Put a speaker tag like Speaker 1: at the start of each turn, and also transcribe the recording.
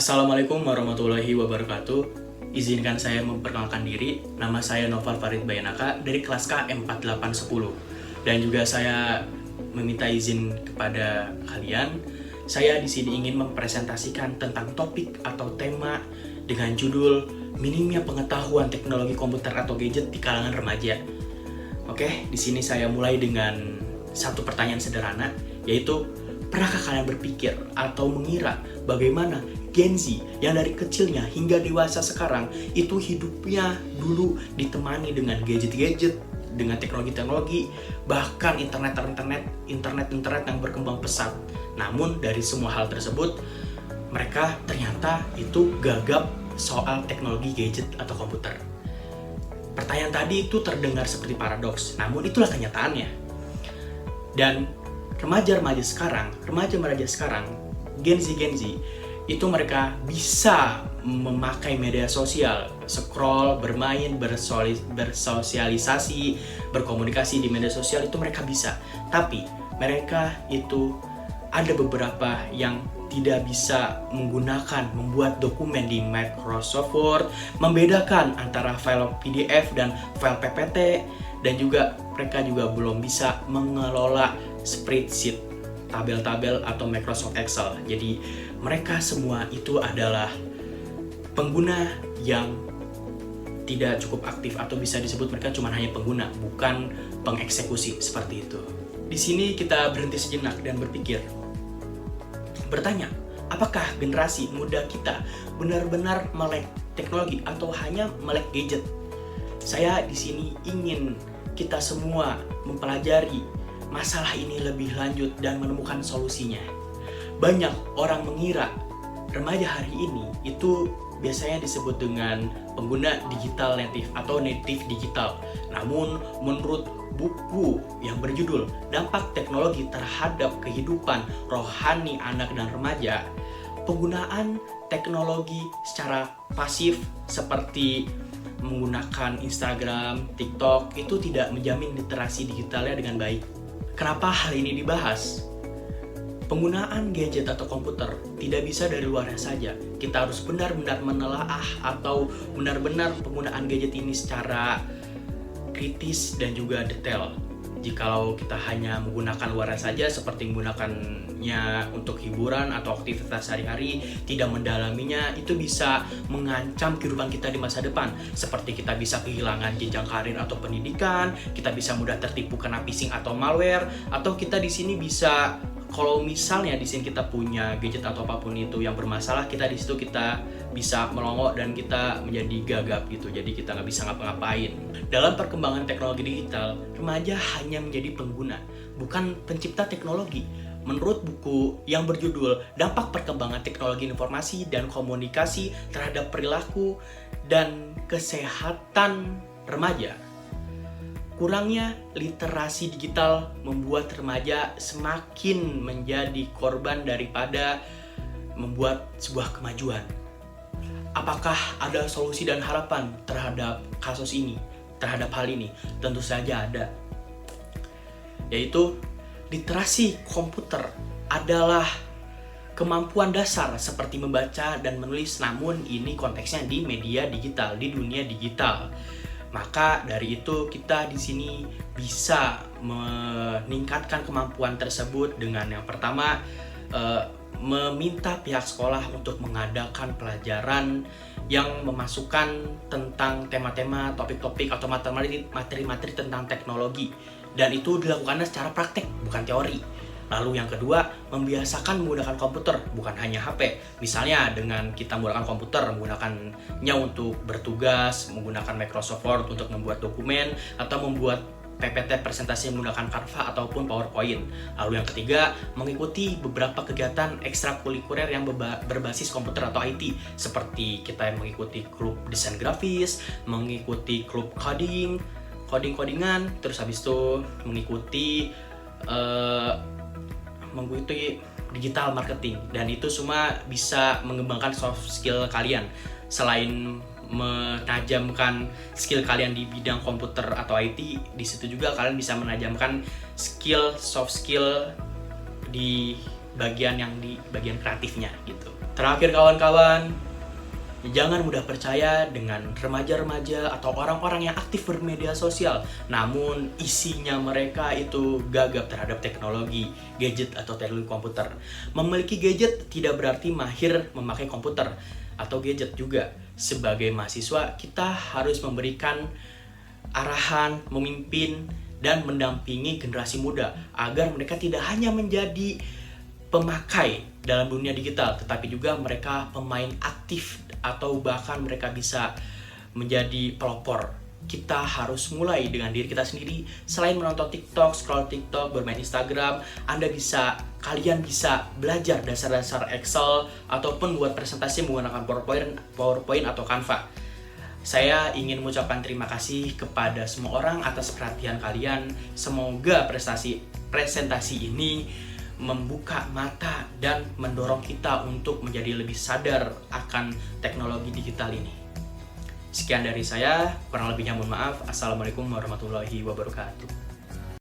Speaker 1: Assalamualaikum warahmatullahi wabarakatuh. Izinkan saya memperkenalkan diri. Nama saya Noval Farid Bayanaka dari kelas K 4810. Dan juga saya meminta izin kepada kalian. Saya di sini ingin mempresentasikan tentang topik atau tema dengan judul minimnya pengetahuan teknologi komputer atau gadget di kalangan remaja. Oke, di sini saya mulai dengan satu pertanyaan sederhana, yaitu pernahkah kalian berpikir atau mengira bagaimana Gen Z yang dari kecilnya hingga dewasa sekarang itu hidupnya dulu ditemani dengan gadget-gadget, dengan teknologi-teknologi, bahkan internet yang berkembang pesat. Namun dari semua hal tersebut, mereka ternyata itu gagap soal teknologi gadget atau komputer. Pertanyaan tadi itu terdengar seperti paradoks, namun itulah kenyataannya. Dan remaja-remaja sekarang, Gen Z, itu mereka bisa memakai media sosial, scroll, bermain, bersosialisasi, berkomunikasi di media sosial, itu mereka bisa. Tapi mereka itu ada beberapa yang tidak bisa membuat dokumen di Microsoft Word, membedakan antara file PDF dan file PPT, dan juga mereka juga belum bisa mengelola spreadsheet, tabel-tabel atau Microsoft Excel. Jadi mereka semua itu adalah pengguna yang tidak cukup aktif, atau bisa disebut mereka cuma hanya pengguna, bukan pengeksekusi seperti itu. Di sini kita berhenti sejenak dan bertanya, apakah generasi muda kita benar-benar melek teknologi atau hanya melek gadget? Saya di sini ingin kita semua mempelajari masalah ini lebih lanjut dan menemukan solusinya. Banyak orang mengira remaja hari ini itu biasanya disebut dengan pengguna digital native atau native digital. Namun menurut buku yang berjudul Dampak Teknologi Terhadap Kehidupan Rohani Anak dan Remaja, penggunaan teknologi secara pasif seperti menggunakan Instagram, TikTok itu tidak menjamin literasi digitalnya dengan baik. Kenapa hal ini dibahas? Penggunaan gadget atau komputer tidak bisa dari luarnya saja. Kita harus benar-benar menelaah atau benar-benar penggunaan gadget ini secara kritis dan juga detail. Jikalau kita hanya menggunakan luarnya saja seperti menggunakannya untuk hiburan atau aktivitas sehari-hari, tidak mendalaminya, itu bisa mengancam kehidupan kita di masa depan. Seperti kita bisa kehilangan jenjang karir atau pendidikan, kita bisa mudah tertipu kena phishing atau malware, atau kita di sini bisa, kalau misalnya di sini kita punya gadget atau apapun itu yang bermasalah, kita di situ kita bisa melongo dan kita menjadi gagap gitu. Jadi kita nggak bisa ngapa-ngapain. Dalam perkembangan teknologi digital, remaja hanya menjadi pengguna, bukan pencipta teknologi. Menurut buku yang berjudul Dampak Perkembangan Teknologi Informasi dan Komunikasi Terhadap Perilaku dan Kesehatan Remaja, kurangnya literasi digital membuat remaja semakin menjadi korban daripada membuat sebuah kemajuan. Apakah ada solusi dan harapan terhadap kasus ini, terhadap hal ini? Tentu saja ada. Yaitu literasi komputer adalah kemampuan dasar seperti membaca dan menulis, namun ini konteksnya di media digital, di dunia digital. Maka dari itu kita di sini bisa meningkatkan kemampuan tersebut dengan yang pertama, meminta pihak sekolah untuk mengadakan pelajaran yang memasukkan tentang tema-tema, topik-topik atau materi-materi tentang teknologi, dan itu dilakukannya secara praktek, bukan teori. Lalu yang kedua, membiasakan menggunakan komputer, bukan hanya HP. Misalnya dengan kita menggunakan komputer, menggunakannya untuk bertugas, menggunakan Microsoft Word untuk membuat dokumen, atau membuat PPT presentasi menggunakan Canva ataupun PowerPoint. Lalu yang ketiga, mengikuti beberapa kegiatan ekstrakurikuler yang berbasis komputer atau IT, seperti kita mengikuti klub desain grafis, mengikuti klub codingan, terus habis itu mengikuti digital marketing, dan itu semua bisa mengembangkan soft skill kalian. Selain menajamkan skill kalian di bidang komputer atau IT, di situ juga kalian bisa menajamkan soft skill di bagian kreatifnya gitu. Terakhir kawan-kawan, jangan mudah percaya dengan remaja-remaja atau orang-orang yang aktif bermedia sosial, namun isinya mereka itu gagap terhadap teknologi, gadget atau teknologi komputer. Memiliki gadget tidak berarti mahir memakai komputer atau gadget juga. Sebagai mahasiswa, kita harus memberikan arahan, memimpin, dan mendampingi generasi muda agar mereka tidak hanya menjadi pemakai dalam dunia digital, tetapi juga mereka pemain aktif atau bahkan mereka bisa menjadi pelopor. Kita harus mulai dengan diri kita sendiri. Selain menonton TikTok, scroll TikTok, bermain Instagram, kalian bisa belajar dasar-dasar Excel ataupun buat presentasi menggunakan PowerPoint atau Canva. Saya ingin mengucapkan terima kasih kepada semua orang atas perhatian kalian. Semoga presentasi ini membuka mata dan mendorong kita untuk menjadi lebih sadar akan teknologi digital ini. Sekian dari saya, kurang lebihnya mohon maaf. Assalamualaikum warahmatullahi wabarakatuh.